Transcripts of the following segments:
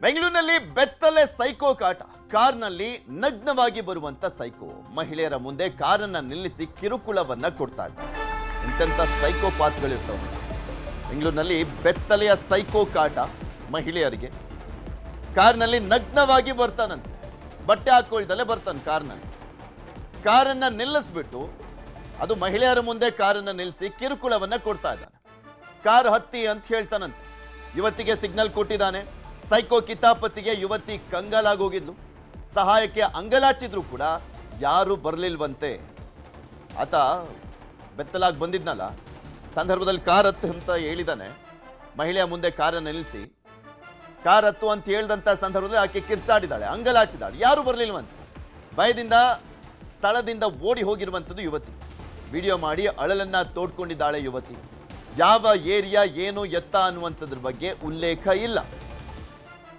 ಬೆಂಗಳೂರಿನಲ್ಲಿ ಬೆತ್ತಲೆ ಸೈಕೋ ಕಾಟ. ಕಾರ್ನಲ್ಲಿ ನಗ್ನವಾಗಿ ಬರುವಂತ ಸೈಕೋ ಮಹಿಳೆಯರ ಮುಂದೆ ಕಾರನ್ನ ನಿಲ್ಲಿಸಿ ಕಿರುಕುಳವನ್ನ ಕೊಡ್ತಾ ಇದ್ದಾರೆ. ಇಂತೆಂತ ಸೈಕೋ ಪಾತ್ಗಳಿರ್ತವೆ. ಬೆಂಗಳೂರಿನಲ್ಲಿ ಬೆತ್ತಲೆಯ ಸೈಕೋ ಕಾಟ ಮಹಿಳೆಯರಿಗೆ. ಕಾರ್ನಲ್ಲಿ ನಗ್ನವಾಗಿ ಬರ್ತಾನಂತೆ, ಬಟ್ಟೆ ಹಾಕೊಳ್ದಲ್ಲೇ ಬರ್ತಾನೆ ಕಾರ್ನಲ್ಲಿ. ಕಾರನ್ನ ನಿಲ್ಲಿಸ್ಬಿಟ್ಟು ಅದು ಮಹಿಳೆಯರ ಮುಂದೆ ಕಾರನ್ನ ನಿಲ್ಲಿಸಿ ಕಿರುಕುಳವನ್ನ ಕೊಡ್ತಾ ಇದ್ದಾನೆ. ಕಾರ್ ಹತ್ತಿ ಅಂತ ಹೇಳ್ತಾನಂತೆ. ಯುವತಿಗೆ ಸಿಗ್ನಲ್ ಕೊಟ್ಟಿದ್ದಾನೆ. ಸೈಕೋ ಕಿತಾಪತಿಗೆ ಯುವತಿ ಕಂಗಾಲಾಗೋಗಿದ್ಲು. ಸಹಾಯಕ್ಕೆ ಅಂಗಲಾಚಿದ್ರು ಕೂಡ ಯಾರು ಬರಲಿಲ್ವಂತೆ. ಆತ ಬೆತ್ತಲಾಗಿ ಬಂದಿದ್ನಲ್ಲ, ಸಂದರ್ಭದಲ್ಲಿ ಕಾರ್ ಹತ್ತು ಅಂತ ಹೇಳಿದಾನೆ. ಮಹಿಳೆಯ ಮುಂದೆ ಕಾರನ್ನು ನಿಲ್ಲಿಸಿ ಕಾರ್ ಹತ್ತು ಅಂತ ಹೇಳ್ದಂತ ಸಂದರ್ಭದಲ್ಲಿ ಆಕೆ ಕಿರ್ಚಾಡಿದಾಳೆ, ಅಂಗಲಾಚಿದಾಳೆ. ಯಾರು ಬರಲಿಲ್ವಂತೆ. ಭಯದಿಂದ ಸ್ಥಳದಿಂದ ಓಡಿ ಹೋಗಿರುವಂಥದ್ದು ಯುವತಿ. ವಿಡಿಯೋ ಮಾಡಿ ಅಳಲನ್ನ ತೋಡ್ಕೊಂಡಿದ್ದಾಳೆ ಯುವತಿ. ಯಾವ ಏರಿಯಾ ಏನು ಎತ್ತ ಅನ್ನುವಂಥದ್ರ ಬಗ್ಗೆ ಉಲ್ಲೇಖ ಇಲ್ಲ.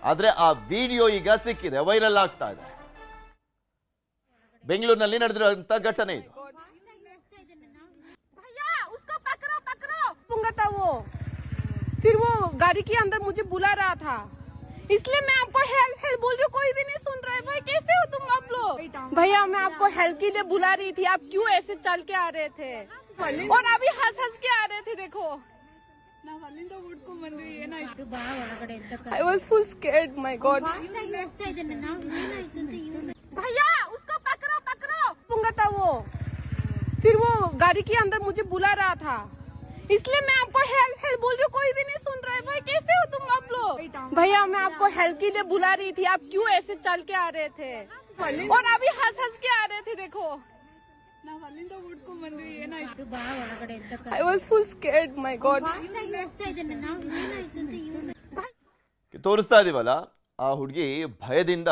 ಆದ್ರೆ ಆ ವಿಡಿಯೋ ಈಗ ಸಿಕ್ಕಿದೆ, ವೈರಲ್ ಆಗ್ತಾ ಇದೆ. ಬೆಂಗಳೂರಿನಲ್ಲಿ ನಡೆದಿರುವಂತ घटನೆ ಇದು. फिर वो गाड़ी के अंदर मुझे बुला रहा था, इसलिए मैं आपको हेल्प बोल रही हूँ. कोई भी नहीं सुन रहा है. भाई कैसे हो तुम आप लोग? भैया मैं आपको हेल्प के लिए बुला रही थी, आप क्यों ऐसे चल के आ रहे थे और अभी हंस के आ रहे थे. देखो I was full scared, my God. भैया उसको पकड़ो पूंगा था वो. फिर वो गाड़ी के अंदर मुझे बुला रहा था, इसलिए मैं आपको हेल्प बोल रही हूँ. कोई भी नहीं सुन रहा है. भाई कैसे हो तुम आप लोग? भैया मैं आपको हेल्प के लिए बुला रही थी, आप क्यों ऐसे चल के आ रहे थे और अभी हंस के आ रहे थे. देखो I was full scared, my God. ತೋರಿಸ್ತಾ ಇದೀವಲ್ಲ, ಆ ಹುಡುಗಿ ಭಯದಿಂದ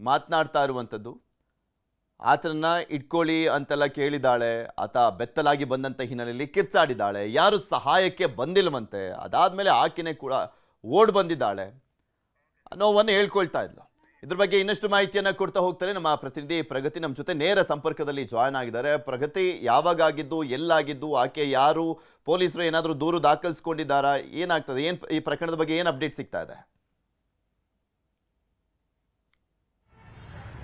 ಮಾತನಾಡ್ತಾ ಇರುವಂಥದ್ದು. ಆತನನ್ನ ಇಟ್ಕೊಳ್ಳಿ ಅಂತೆಲ್ಲ ಕೇಳಿದಾಳೆ. ಆತ ಬೆತ್ತಲಾಗಿ ಬಂದಂತ ಹಿನ್ನೆಲೆಯಲ್ಲಿ ಕಿರ್ಚಾಡಿದಾಳೆ. ಯಾರು ಸಹಾಯಕ್ಕೆ ಬಂದಿಲ್ವಂತೆ. ಅದಾದ್ಮೇಲೆ ಆಕೆನೆ ಕೂಡ ಓಡ್ ಬಂದಿದ್ದಾಳೆ. ನೋವನ್ನು ಹೇಳ್ಕೊಳ್ತಾ ಇದ್ಲು. ಇದ್ರ ಬಗ್ಗೆ ಇನ್ನಷ್ಟು ಮಾಹಿತಿಯನ್ನ ಕೊಡ್ತಾ ಹೋಗ್ತಾರೆ ನಮ್ಮ ಪ್ರತಿನಿಧಿ ಪ್ರಗತಿ. ನಮ್ಮ ಜೊತೆ ನೇರ ಸಂಪರ್ಕದಲ್ಲಿ ಜಾಯ್ನ್ ಆಗಿದ್ದಾರೆ. ಪ್ರಗತಿ, ಯಾವಾಗ ಆಗಿದ್ದು, ಎಲ್ಲಾಗಿದ್ದು, ಆಕೆ ಯಾರು, ಪೊಲೀಸರು ಏನಾದರೂ ದೂರು ದಾಖಲಿಸಿಕೊಂಡಿದ್ದಾರಾ, ಏನಾಗ್ತದೆ, ಈ ಪ್ರಕರಣದ ಬಗ್ಗೆ ಏನು ಅಪ್ಡೇಟ್ ಸಿಗ್ತಾ ಇದೆ?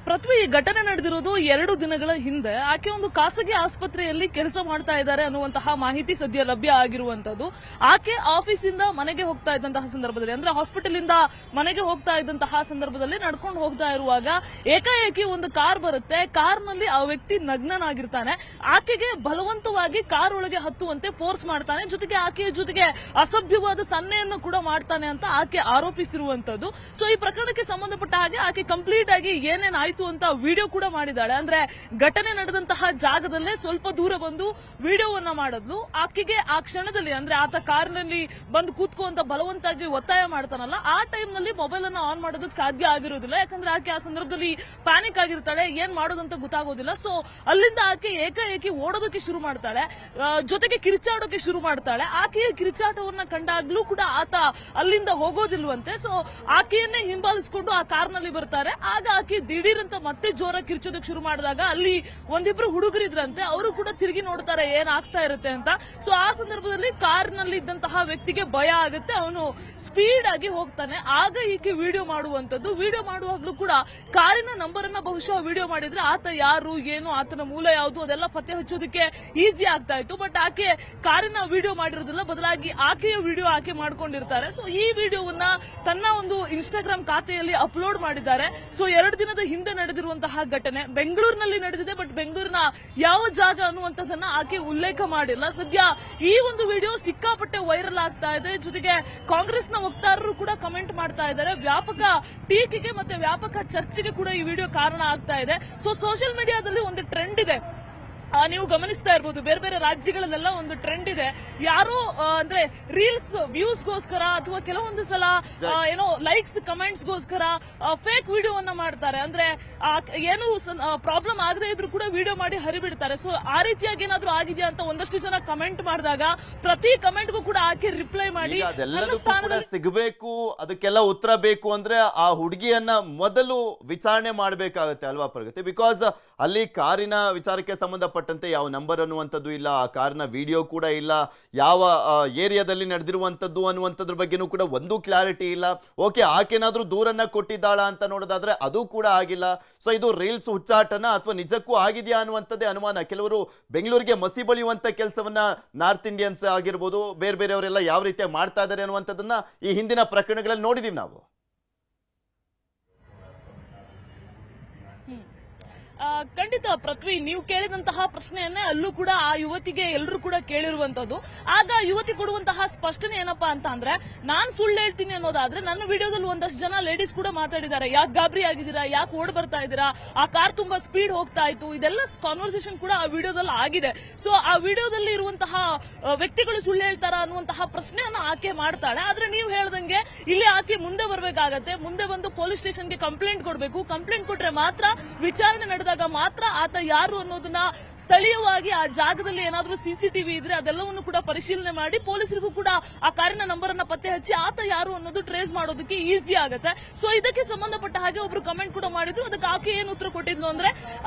ಪೃಥ್ವಿ, ಈ ಘಟನೆ ನಡೆದಿರೋದು 2 ದಿನಗಳ ಹಿಂದೆ. ಆಕೆ ಒಂದು ಖಾಸಗಿ ಆಸ್ಪತ್ರೆಯಲ್ಲಿ ಕೆಲಸ ಮಾಡ್ತಾ ಇದ್ದಾರೆ ಅನ್ನುವಂತಹ ಮಾಹಿತಿ ಸದ್ಯ ಲಭ್ಯ ಆಗಿರುವಂತದ್ದು. ಆಕೆ ಆಫೀಸಿಂದ ಮನೆಗೆ ಹೋಗ್ತಾ ಇದ್ದಂತಹ ಸಂದರ್ಭದಲ್ಲಿ, ಅಂದ್ರೆ ಹಾಸ್ಪಿಟಲ್ ಇಂದ ಮನೆಗೆ ಹೋಗ್ತಾ ಇದ್ದಂತಹ ಸಂದರ್ಭದಲ್ಲಿ ನಡ್ಕೊಂಡು ಹೋಗ್ತಾ ಇರುವಾಗ ಏಕಾಏಕಿ ಒಂದು ಕಾರ್ ಬರುತ್ತೆ. ಕಾರ್ನಲ್ಲಿ ಆ ವ್ಯಕ್ತಿ ನಗ್ನನಾಗಿರ್ತಾನೆ. ಆಕೆಗೆ ಬಲವಂತವಾಗಿ ಕಾರ್ ಒಳಗೆ ಹತ್ತುವಂತೆ ಫೋರ್ಸ್ ಮಾಡ್ತಾನೆ. ಜೊತೆಗೆ ಆಕೆಯ ಜೊತೆಗೆ ಅಸಭ್ಯವಾದ ಸನ್ನೆಯನ್ನು ಕೂಡ ಮಾಡ್ತಾನೆ ಅಂತ ಆಕೆ ಆರೋಪಿಸಿರುವಂತದ್ದು. ಸೊ ಈ ಪ್ರಕರಣಕ್ಕೆ ಸಂಬಂಧಪಟ್ಟ ಹಾಗೆ ಆಕೆ ಕಂಪ್ಲೀಟ್ ಆಗಿ ಏನೇನಾಯ್ತು ಅಂತ ವಿಡಿಯೋ ಕೂಡ ಮಾಡಿದಾಳೆ. ಅಂದ್ರೆ ಘಟನೆ ನಡೆದಂತಹ ಜಾಗದಲ್ಲೇ ಸ್ವಲ್ಪ ದೂರ ಬಂದು ವಿಡಿಯೋವನ್ನ ಮಾಡಿದ್ಲು. ಆಕೆಗೆ ಆ ಕ್ಷಣದಲ್ಲಿ, ಅಂದ್ರೆ ಆತ ಕಾರ್ನಲ್ಲಿ ಬಂದು ಕೂತ್ಕೊಂತ ಬಲವಂತಾಗಿ ಒತ್ತಾಯ ಮಾಡ್ತಾನಲ್ಲ, ಆ ಟೈಮ್ ನಲ್ಲಿ ಮೊಬೈಲ್ ಅನ್ನ ಆನ್ ಮಾಡೋದಕ್ಕೆ ಸಾಧ್ಯ ಆಗಿರೋದಿಲ್ಲ. ಯಾಕಂದ್ರೆ ಆಕೆ ಆ ಸಂದರ್ಭದಲ್ಲಿ ಪ್ಯಾನಿಕ್ ಆಗಿರ್ತಾಳೆ, ಏನ್ ಮಾಡೋದಂತ ಗೊತ್ತಾಗೋದಿಲ್ಲ. ಸೊ ಅಲ್ಲಿಂದ ಆಕೆ ಏಕಾಏಕಿ ಓಡೋದಕ್ಕೆ ಶುರು ಮಾಡ್ತಾಳೆ, ಜೊತೆಗೆ ಕಿರ್ಚಾಡೋಕೆ ಶುರು ಮಾಡ್ತಾಳೆ. ಆಕೆಯ ಕಿರ್ಚಾಟವನ್ನ ಕಂಡಾಗ್ಲೂ ಕೂಡ ಆತ ಅಲ್ಲಿಂದ ಹೋಗೋದಿಲ್ವಂತೆ. ಸೊ ಆಕೆಯನ್ನೇ ಹಿಂಬಾಲಿಸಿಕೊಂಡು ಆ ಕಾರ್ನಲ್ಲಿ ಬರ್ತಾರೆ. ಆಗ ಆಕೆ ದಿಢೀರ್ ಅಂತ ಮತ್ತೆ ಜೋರ ಕಿರ್ಚೋದಕ್ಕೆ ಶುರು ಮಾಡಿದಾಗ ಅಲ್ಲಿ ಒಂದಿಬ್ರು ಹುಡುಗರಿದ್ರಂತೆ. ಅವರು ಕೂಡ ತಿರುಗಿ ನೋಡ್ತಾರೆ ಏನಾಗ್ತಾ ಇರುತ್ತೆ ಅಂತ. ಸೊ ಆ ಸಂದರ್ಭದಲ್ಲಿ ಕಾರ್ನಲ್ಲಿ ಇದ್ದಂತಹ ವ್ಯಕ್ತಿಗೆ ಭಯ ಆಗುತ್ತೆ. ಅವನು ಸ್ಪೀಡ್ ಆಗಿ ಹೋಗ್ತಾನೆ. ಆಗ ಈಕೆ ವಿಡಿಯೋ ಮಾಡುವಂತದ್ದು. ವಿಡಿಯೋ ಮಾಡುವಾಗ್ಲೂ ಕೂಡ ಕಾರಿನ ನಂಬರ್ ಅನ್ನ ಬಹುಶಃ ವಿಡಿಯೋ ಮಾಡಿದ್ರೆ ಆತ ಯಾರು, ಏನು, ಆತನ ಮೂಲ ಯಾವುದು, ಅದೆಲ್ಲ ಪತ್ತೆ ಹಚ್ಚೋದಕ್ಕೆ ಈಸಿ ಆಗ್ತಾ ಇತ್ತು. ಬಟ್ ಆಕೆ ಕಾರಿನ ವಿಡಿಯೋ ಮಾಡಿರೋದಿಲ್ಲ, ಬದಲಾಗಿ ಆಕೆಯ ವಿಡಿಯೋ ಆಕೆ ಮಾಡ್ಕೊಂಡಿರ್ತಾರೆ. ಸೊ ಈ ವಿಡಿಯೋವನ್ನ ತನ್ನ ಒಂದು ಇನ್ಸ್ಟಾಗ್ರಾಮ್ ಖಾತೆಯಲ್ಲಿ ಅಪ್ಲೋಡ್ ಮಾಡಿದ್ದಾರೆ. ಸೊ 2 ದಿನದ ಹಿಂದೆ ನಡೆದಿರುವಂತಹ ಘಟನೆ ಬೆಂಗಳೂರಿನಲ್ಲಿ ನಡೆದಿದೆ. ಬಟ್ ಬೆಂಗಳೂರಿನ ಯಾವ ಜಾಗ ಅನ್ನುವಂಥದ್ದನ್ನ ಆಕೆ ಉಲ್ಲೇಖ ಮಾಡಿಲ್ಲ. ಸದ್ಯ ಈ ಒಂದು ವಿಡಿಯೋ ಸಿಕ್ಕಾಪಟ್ಟೆ ವೈರಲ್ ಆಗ್ತಾ ಇದೆ. ಜೊತೆಗೆ ಕಾಂಗ್ರೆಸ್ನ ವಕ್ತಾರರು ಕೂಡ ಕಮೆಂಟ್ ಮಾಡ್ತಾ ಇದ್ದಾರೆ. ವ್ಯಾಪಕ ಟೀಕೆಗೆ ಮತ್ತೆ ವ್ಯಾಪಕ ಚರ್ಚೆಗೆ ಕೂಡ ಈ ವಿಡಿಯೋ ಕಾರಣ ಆಗ್ತಾ ಇದೆ. ಸೊ ಸೋಷಿಯಲ್ ಮೀಡಿಯಾದಲ್ಲಿ ಒಂದು ಟ್ರೆಂಡ್ ಇದೆ, ನೀವು ಗಮನಿಸ್ತಾ ಇರಬಹುದು. ಬೇರೆ ಬೇರೆ ರಾಜ್ಯಗಳಲ್ಲೆಲ್ಲ ಒಂದು ಟ್ರೆಂಡ್ ಇದೆ. ಯಾರೋ ಅಂದ್ರೆ ರೀಲ್ಸ್ ವ್ಯೂಸ್ಗೋಸ್ಕರ ಅಥವಾ ಕೆಲವೊಂದು ಸಲ ಏನೋ ಲೈಕ್ಸ್ ಕಮೆಂಟ್ಸ್ ಗೋಸ್ಕರ ಫೇಕ್ ವಿಡಿಯೋವನ್ನ ಮಾಡ್ತಾರೆ. ಅಂದ್ರೆ ಏನು ಪ್ರಾಬ್ಲಮ್ ಆಗದೆ ಇದ್ರು ಕೂಡ ವಿಡಿಯೋ ಮಾಡಿ ಹರಿಬಿಡ್ತಾರೆ. ಸೊ ಆ ರೀತಿಯಾಗಿ ಏನಾದ್ರೂ ಆಗಿದೆಯಾ ಅಂತ ಒಂದಷ್ಟು ಜನ ಕಮೆಂಟ್ ಮಾಡಿದಾಗ ಪ್ರತಿ ಕಮೆಂಟ್ಗೂ ಕೂಡ ಆಕೆ ರಿಪ್ಲೈ ಮಾಡಿ ಸಿಗಬೇಕು, ಅದಕ್ಕೆಲ್ಲ ಉತ್ತರ ಬೇಕು ಅಂದ್ರೆ ಆ ಹುಡುಗಿಯನ್ನ ಮೊದಲು ವಿಚಾರಣೆ ಮಾಡಬೇಕಾಗುತ್ತೆ ಅಲ್ವಾ ಪ್ರಗತಿ? ಬಿಕಾಸ್ ಅಲ್ಲಿ ಕಾರಿನ ವಿಚಾರಕ್ಕೆ ಸಂಬಂಧಪಟ್ಟ ಸಂಬಂಧಪಟ್ಟಂತೆ ಯಾವ ನಂಬರ್ ಅನ್ನುವಂಥದ್ದು ಇಲ್ಲ, ಆ ಕಾರ್ನ ವಿಡಿಯೋ ಕೂಡ ಇಲ್ಲ, ಯಾವ ಏರಿಯಾದಲ್ಲಿ ನಡೆದಿರುವಂಥದ್ದು ಅನ್ನುವಂಥದ್ರ ಬಗ್ಗೆನೂ ಕೂಡ ಒಂದು ಕ್ಲಾರಿಟಿ ಇಲ್ಲ. ಓಕೆ, ಆಕೆನಾದ್ರೂ ದೂರನ್ನ ಕೊಟ್ಟಿದ್ದಾಳ ಅಂತ ನೋಡೋದಾದ್ರೆ ಅದು ಕೂಡ ಆಗಿಲ್ಲ. ಸೊ ಇದು ರೀಲ್ಸ್ ಹುಚ್ಚಾಟನ ಅಥವಾ ನಿಜಕ್ಕೂ ಆಗಿದೆಯಾ ಅನ್ನುವಂಥದ್ದೇ ಅನುಮಾನ. ಕೆಲವರು ಬೆಂಗಳೂರಿಗೆ ಮಸಿ ಬಳಿಯುವಂತ ಕೆಲಸವನ್ನ ನಾರ್ತ್ ಇಂಡಿಯನ್ಸ್ ಆಗಿರ್ಬೋದು, ಬೇರೆ ಬೇರೆಯವರೆಲ್ಲ ಯಾವ ರೀತಿಯಾಗಿ ಮಾಡ್ತಾ ಇದ್ದಾರೆ ಅನ್ನುವಂಥದ್ದನ್ನ ಈ ಹಿಂದಿನ ಪ್ರಕರಣಗಳಲ್ಲಿ ನೋಡಿದೀವಿ ನಾವು. ಖಂಡಿತ ಪೃಥ್ವಿ, ನೀವು ಕೇಳಿದಂತಹ ಪ್ರಶ್ನೆಯನ್ನೇ ಅಲ್ಲೂ ಕೂಡ ಆ ಯುವತಿಗೆ ಎಲ್ಲರೂ ಕೂಡ ಕೇಳಿರುವಂತದ್ದು. ಆಗ ಯುವತಿ ಕೊಡುವಂತಹ ಸ್ಪಷ್ಟನೆ ಏನಪ್ಪಾ ಅಂತ ಅಂದ್ರೆ, ನಾನ್ ಸುಳ್ಳು ಹೇಳ್ತೀನಿ ಅನ್ನೋದಾದ್ರೆ ನನ್ನ ವಿಡಿಯೋದಲ್ಲಿ ಒಂದಷ್ಟು ಜನ ಲೇಡೀಸ್ ಕೂಡ ಮಾತಾಡಿದ್ದಾರೆ, ಯಾಕೆ ಗಾಬರಿ ಆಗಿದ್ದೀರಾ, ಯಾಕೆ ಓಡ್ ಬರ್ತಾ ಇದ್ದೀರಾ, ಆ ಕಾರ್ ತುಂಬಾ ಸ್ಪೀಡ್ ಹೋಗ್ತಾ ಇತ್ತು, ಇದೆಲ್ಲ ಕಾನ್ವರ್ಸೇಷನ್ ಕೂಡ ಆ ವಿಡಿಯೋದಲ್ಲಿ ಆಗಿದೆ. ಸೊ ಆ ವಿಡಿಯೋದಲ್ಲಿ ಇರುವಂತಹ ವ್ಯಕ್ತಿಗಳು ಸುಳ್ಳು ಹೇಳ್ತಾರ ಅನ್ನುವಂತಹ ಪ್ರಶ್ನೆಯನ್ನ ಆಕೆ ಮಾಡ್ತಾಳೆ. ಆದ್ರೆ ನೀವು ಹೇಳ್ದಂಗೆ ಇಲ್ಲಿ ಆಕೆ ಮುಂದೆ ಬರ್ಬೇಕಾಗತ್ತೆ, ಮುಂದೆ ಬಂದು ಪೊಲೀಸ್ ಸ್ಟೇಷನ್ಗೆ ಕಂಪ್ಲೇಂಟ್ ಕೊಡಬೇಕು. ಕಂಪ್ಲೇಂಟ್ ಕೊಟ್ರೆ ಮಾತ್ರ ವಿಚಾರಣೆ ನಡೆದಾಗ ಮಾತ್ರ ಆತ ಯಾರು ಅನ್ನೋದನ್ನ ಸ್ಥಳೀಯವಾಗಿ ಆ ಜಾಗದಲ್ಲಿ ಏನಾದ್ರೂ ಸಿಸಿಟಿವಿ ಇದ್ರೆ ಅದೆಲ್ಲವನ್ನು ಕೂಡ ಪರಿಶೀಲನೆ ಮಾಡಿ ಪೊಲೀಸರಿಗೂ ಕೂಡ ಆ ಕಾರಿನ ನಂಬರ್ ಅನ್ನ ಪತ್ತೆ ಹಚ್ಚಿ ಆತ ಯಾರು ಅನ್ನೋದು ಟ್ರೇಸ್ ಮಾಡೋದಕ್ಕೆ ಈಸಿ ಆಗುತ್ತೆ. ಸೊ ಇದಕ್ಕೆ ಸಂಬಂಧಪಟ್ಟ ಹಾಗೆ ಒಬ್ರು ಕಮೆಂಟ್ ಕೂಡ ಮಾಡಿದ್ರು. ಅದಕ್ಕೆ ಆಕೆ ಏನು ಉತ್ತರ ಕೊಟ್ಟಿದ್ಲು ಅಂದ್ರೆ,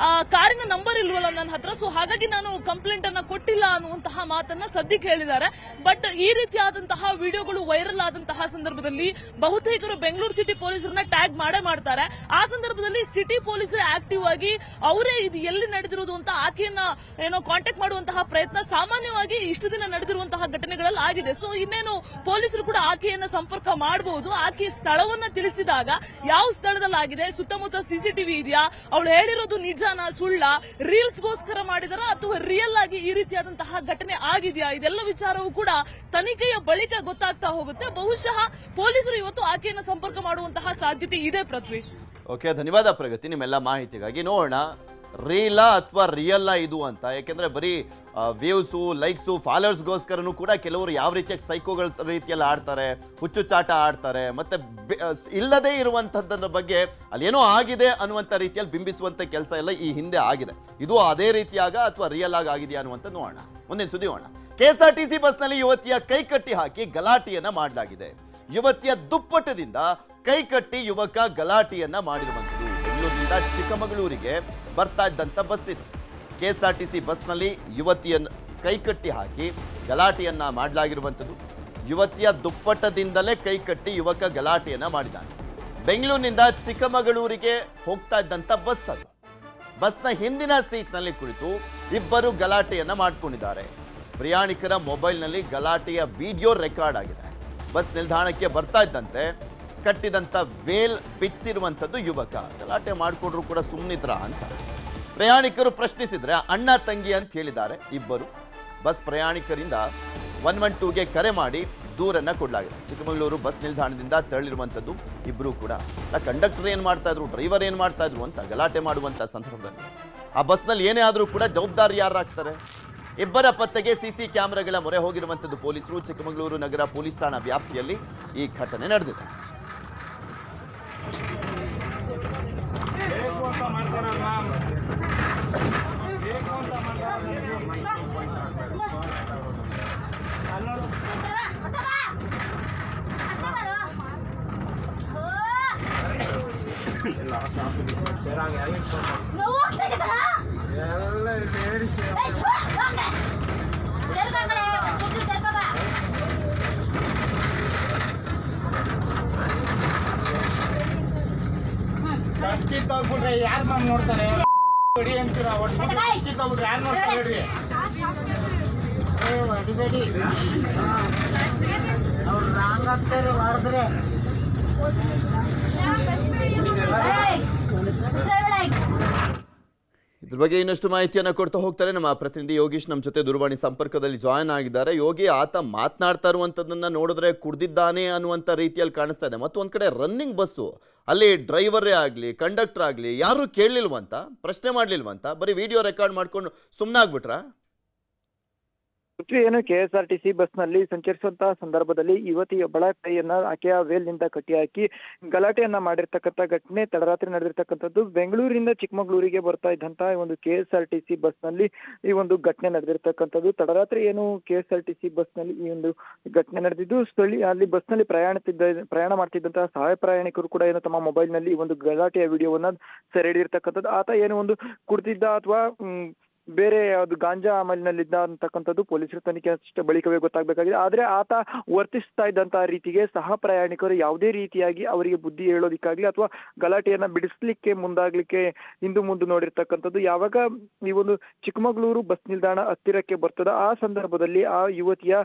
ಕಾರಿನ ನಂಬರ್ ಇಲ್ವಲ್ಲ ನನ್ನ ಹತ್ರ, ಸೊ ಹಾಗಾಗಿ ನಾನು ಕಂಪ್ಲೇಂಟ್ ಅನ್ನ ಕೊಟ್ಟಿಲ್ಲ ಅನ್ನುವಂತಹ ಮಾತನ್ನ ಸದ್ಯಕ್ಕೆ ಹೇಳಿದ್ದಾರೆ. ಬಟ್ ಈ ರೀತಿಯಾದಂತಹ ವಿಡಿಯೋಗಳು ವೈರಲ್ ಆದಂತಹ ಸಂದರ್ಭದಲ್ಲಿ ಬಹುತೇಕರು ಬೆಂಗಳೂರು ಸಿಟಿ ಪೊಲೀಸರನ್ನ ಟ್ಯಾಗ್ ಮಾಡೇ ಮಾಡ್ತಾರೆ. ಆ ಸಂದರ್ಭದಲ್ಲಿ ಸಿಟಿ ಪೊಲೀಸರು ಆಕ್ಟಿವ್ ಆಗಿ ಅವರೇ ಇದು ಎಲ್ಲಿ ನಡೆದಿರೋದು ಅಂತ ಆಕೆಯನ್ನ ಏನೋ ಕಾಂಟ್ಯಾಕ್ಟ್ ಮಾಡುವಂತಹ ಪ್ರಯತ್ನ ಸಾಮಾನ್ಯವಾಗಿ ಇಷ್ಟು ದಿನ ನಡೆದಿರುವಂತಹ ಘಟನೆಗಳಲ್ಲಿ ಆಗಿದೆ. ಸೊ ಇನ್ನೇನು ಪೊಲೀಸರು ಕೂಡ ಆಕೆಯನ್ನ ಸಂಪರ್ಕ ಮಾಡಬಹುದು. ಆಕೆ ಸ್ಥಳವನ್ನ ತಿಳಿಸಿದಾಗ ಯಾವ ಸ್ಥಳದಲ್ಲಿ ಆಗಿದೆ, ಸುತ್ತಮುತ್ತ ಸಿಸಿಟಿವಿ ಇದೆಯಾ, ಅವಳು ಹೇಳಿರೋದು ನಿಜಾನ ಸುಳ್ಳ, ರೀಲ್ಸ್ಗೋಸ್ಕರ ಮಾಡಿದಾರ ಅಥವಾ ರಿಯಲ್ ಆಗಿ ಈ ರೀತಿಯಾದಂತಹ ಘಟನೆ ಆಗಿದೆಯಾ, ಇದೆಲ್ಲ ವಿಚಾರವೂ ಕೂಡ ತನಿಖೆಯ ಬಳಿಕ ಗೊತ್ತಾಗ್ತಾ ಹೋಗುತ್ತೆ. ಬಹುಶಃ ಪೊಲೀಸರು ಇವತ್ತು ಆಕೆಯನ್ನ ಸಂಪರ್ಕ ಮಾಡುವಂತಹ ಸಾಧ್ಯತೆ ಇದೆ ಪೃಥ್ವಿ. ಓಕೆ, ಧನ್ಯವಾದ ಪ್ರಗತಿ ನಿಮ್ಮೆಲ್ಲ ಮಾಹಿತಿಗಾಗಿ. ನೋಡೋಣ ರೀಲಾ ಅಥವಾ ರಿಯಲ್ಲ ಇದು ಅಂತ. ಯಾಕೆಂದ್ರೆ ಬರೀ ವ್ಯೂಸು, ಲೈಕ್ಸು, ಫಾಲೋವರ್ಸ್ಗೋಸ್ಕರನೂ ಕೂಡ ಕೆಲವರು ಯಾವ ರೀತಿಯಾಗಿ ಸೈಕೋಗಳ ರೀತಿಯಲ್ಲಿ ಆಡ್ತಾರೆ, ಹುಚ್ಚುಚ್ಚಾಟ ಆಡ್ತಾರೆ, ಮತ್ತೆ ಇಲ್ಲದೇ ಇರುವಂತಹದ್ರ ಬಗ್ಗೆ ಅಲ್ಲೇನೋ ಆಗಿದೆ ಅನ್ನುವಂಥ ರೀತಿಯಲ್ಲಿ ಬಿಂಬಿಸುವಂತ ಕೆಲಸ ಎಲ್ಲ ಈ ಹಿಂದೆ ಆಗಿದೆ. ಇದು ಅದೇ ರೀತಿಯಾಗ ಅಥವಾ ರಿಯಲ್ ಆಗಿ ಆಗಿದೆಯಾ ಅನ್ನುವಂಥ ನೋಡೋಣ. ಮುಂದಿನ ಸುದ್ದಿ ನೋಡೋಣ. KSRTC ಬಸ್ನಲ್ಲಿ ಯುವತಿಯ ಕೈಕಟ್ಟಿ ಹಾಕಿ ಗಲಾಟೆಯನ್ನ ಮಾಡಲಾಗಿದೆ. ಯುವತಿಯ ದುಪ್ಪಟ್ಟದಿಂದ ಕೈಕಟ್ಟಿ ಯುವಕ ಗಲಾಟೆಯನ್ನ ಮಾಡಿರುವಂಥದ್ದು. ಬೆಂಗಳೂರಿನಿಂದ ಚಿಕ್ಕಮಗಳೂರಿಗೆ ಬರ್ತಾ ಇದ್ದಂತ ಬಸ್ ಇದು. KSRTC ಬಸ್ನಲ್ಲಿ ಯುವತಿಯನ್ನು ಕೈಕಟ್ಟಿ ಹಾಕಿ ಗಲಾಟೆಯನ್ನ ಮಾಡಲಾಗಿರುವಂಥದ್ದು. ಯುವತಿಯ ದುಪ್ಪಟ್ಟದಿಂದಲೇ ಕೈಕಟ್ಟಿ ಯುವಕ ಗಲಾಟೆಯನ್ನ ಮಾಡಿದ್ದಾನೆ. ಬೆಂಗಳೂರಿನಿಂದ ಚಿಕ್ಕಮಗಳೂರಿಗೆ ಹೋಗ್ತಾ ಇದ್ದಂತ ಬಸ್ ಅದು. ಬಸ್ನ ಹಿಂದಿನ ಸೀಟ್ನಲ್ಲಿ ಕುಳಿತು ಇಬ್ಬರು ಗಲಾಟೆಯನ್ನ ಮಾಡ್ಕೊಂಡಿದ್ದಾರೆ. ಪ್ರಯಾಣಿಕರ ಮೊಬೈಲ್ನಲ್ಲಿ ಗಲಾಟೆಯ ವಿಡಿಯೋ ರೆಕಾರ್ಡ್ ಆಗಿದೆ. ಬಸ್ ನಿಲ್ದಾಣಕ್ಕೆ ಬರ್ತಾ ಇದ್ದಂತೆ ಕಟ್ಟಿದಂತ ವೇಲ್ ಬಿಚ್ಚಿರುವಂಥದ್ದು ಯುವಕ. ಗಲಾಟೆ ಮಾಡಿಕೊಂಡ್ರು ಕೂಡ ಸುಮ್ಮನಿದ್ರ ಅಂತ ಪ್ರಯಾಣಿಕರು ಪ್ರಶ್ನಿಸಿದ್ರೆ ಅಣ್ಣ ತಂಗಿ ಅಂತ ಹೇಳಿದ್ದಾರೆ ಇಬ್ಬರು. ಬಸ್ ಪ್ರಯಾಣಿಕರಿಂದ 112ಗೆ ಕರೆ ಮಾಡಿ ದೂರನ್ನ ಕೊಡಲಾಗಿದೆ. ಚಿಕ್ಕಮಗಳೂರು ಬಸ್ ನಿಲ್ದಾಣದಿಂದ ತೆರಳಿರುವಂಥದ್ದು ಇಬ್ಬರು ಕೂಡ. ಕಂಡಕ್ಟರ್ ಏನ್ ಮಾಡ್ತಾ ಇದ್ರು, ಡ್ರೈವರ್ ಏನ್ ಮಾಡ್ತಾ ಇದ್ರು ಅಂತ ಗಲಾಟೆ ಮಾಡುವಂತ ಸಂದರ್ಭದಲ್ಲಿ ಆ ಬಸ್ನಲ್ಲಿ ಏನೇ ಆದ್ರೂ ಕೂಡ ಜವಾಬ್ದಾರಿ ಯಾರಾಗ್ತಾರೆ? ಇಬ್ಬರ ಪತ್ತೆಗೆ ಸಿಸಿ ಕ್ಯಾಮೆರಾಗಳ ಮೊರೆ ಹೋಗಿರುವಂಥದ್ದು ಪೊಲೀಸರು. ಚಿಕ್ಕಮಗಳೂರು ನಗರ ಪೊಲೀಸ್ ಠಾಣಾ ವ್ಯಾಪ್ತಿಯಲ್ಲಿ ಈ ಘಟನೆ ನಡೆದಿದೆ. ಯಾರು ಮ್ಯಾಮ್ ನೋಡ್ತಾರೆ ಅಂತೀರಾ? ಯಾರು ನೋಡ್ತಾರೆ ಹೇಳ್ರಿ? ಹೊಡಿಬೇಡಿ, ಅವ್ರು ರಾಂಗ್ ಆಗ್ತಾರೆ ಮಾಡಿದ್ರೆ. ಇದ್ರ ಬಗ್ಗೆ ಇನ್ನಷ್ಟು ಮಾಹಿತಿಯನ್ನು ಕೊಡ್ತಾ ಹೋಗ್ತಾರೆ ನಮ್ಮ ಪ್ರತಿನಿಧಿ ಯೋಗೀಶ್. ನಮ್ಮ ಜೊತೆ ದೂರವಾಣಿ ಸಂಪರ್ಕದಲ್ಲಿ ಜಾಯ್ನ್ ಆಗಿದ್ದಾರೆ. ಯೋಗಿ, ಆತ ಮಾತನಾಡ್ತಾ ಇರುವಂಥದ್ದನ್ನ ನೋಡಿದ್ರೆ ಕುಡ್ದಿದ್ದಾನೆ ಅನ್ನುವಂಥ ರೀತಿಯಲ್ಲಿ ಕಾಣಿಸ್ತಾ ಇದೆ. ಮತ್ತೊಂದು ಕಡೆ ರನ್ನಿಂಗ್ ಬಸ್ಸು, ಅಲ್ಲಿ ಡ್ರೈವರೇ ಆಗಲಿ ಕಂಡಕ್ಟರ್ ಆಗಲಿ ಯಾರು ಕೇಳಲಿಲ್ವಂತ, ಪ್ರಶ್ನೆ ಮಾಡಲಿಲ್ವಂತ, ಬರೀ ವಿಡಿಯೋ ರೆಕಾರ್ಡ್ ಮಾಡ್ಕೊಂಡು ಸುಮ್ಮನಾಗ್ಬಿಟ್ರಾ? ಏನು KSRTC ಬಸ್ನಲ್ಲಿ ಸಂಚರಿಸುವಂತಹ ಸಂದರ್ಭದಲ್ಲಿ ಯುವತಿಯೊಬ್ಬಳ ಕೈಯನ್ನ ಆಕೆಯ ವೇಲ್ನಿಂದ ಕಟ್ಟಿ ಹಾಕಿ ಗಲಾಟೆಯನ್ನ ಮಾಡಿರ್ತಕ್ಕಂಥ ಘಟನೆ ತಡರಾತ್ರಿ ನಡೆದಿರ್ತಕ್ಕಂಥದ್ದು. ಬೆಂಗಳೂರಿನಿಂದ ಚಿಕ್ಕಮಗಳೂರಿಗೆ ಬರ್ತಾ ಇದ್ದಂತಹ ಒಂದು KSRTC ಬಸ್ನಲ್ಲಿ ಈ ಒಂದು ಘಟನೆ ನಡೆದಿರ್ತಕ್ಕಂಥದ್ದು. ತಡರಾತ್ರಿ ಏನು KSRTC ಬಸ್ನಲ್ಲಿ ಈ ಒಂದು ಘಟನೆ ನಡೆದಿದ್ದು, ಅಲ್ಲಿ ಬಸ್ನಲ್ಲಿ ಪ್ರಯಾಣ ಮಾಡ್ತಿದ್ದಂತಹ ಸಹಾಯ ಪ್ರಯಾಣಿಕರು ಕೂಡ ಏನು ತಮ್ಮ ಮೊಬೈಲ್ನಲ್ಲಿ ಈ ಒಂದು ಗಲಾಟೆಯ ವಿಡಿಯೋವನ್ನ ಸೆರೆ ಹಿಡಿದಿರ್ತಕ್ಕಂಥದ್ದು. ಆತ ಏನು ಒಂದು ಕುಡ್ತಿದ್ದ ಅಥವಾ ಬೇರೆ ಅದು ಗಾಂಜಾ ಅಮಲಿನಲ್ಲಿದ್ದ ಅಂತಕ್ಕಂಥದ್ದು ಪೊಲೀಸರ ತನಿಖೆ ಅಷ್ಟೇ ಬಳಿಕವೇ ಗೊತ್ತಾಗಬೇಕಾಗಿದೆ. ಆದರೆ ಆತ ವರ್ತಿಸ್ತಾ ಇದ್ದಂತಹ ರೀತಿಗೆ ಸಹ ಪ್ರಯಾಣಿಕರು ಯಾವುದೇ ರೀತಿಯಾಗಿ ಅವರಿಗೆ ಬುದ್ಧಿ ಹೇಳೋದಿಕ್ಕಾಗ್ಲಿ ಅಥವಾ ಗಲಾಟೆಯನ್ನ ಬಿಡಿಸ್ಲಿಕ್ಕೆ ಮುಂದಾಗ್ಲಿಕ್ಕೆ ಹಿಂದು ಮುಂದೆ ನೋಡಿರ್ತಕ್ಕಂಥದ್ದು. ಯಾವಾಗ ಈ ಒಂದು ಚಿಕ್ಕಮಗಳೂರು ಬಸ್ ನಿಲ್ದಾಣ ಹತ್ತಿರಕ್ಕೆ ಬರ್ತದ ಆ ಸಂದರ್ಭದಲ್ಲಿ ಆ ಯುವತಿಯ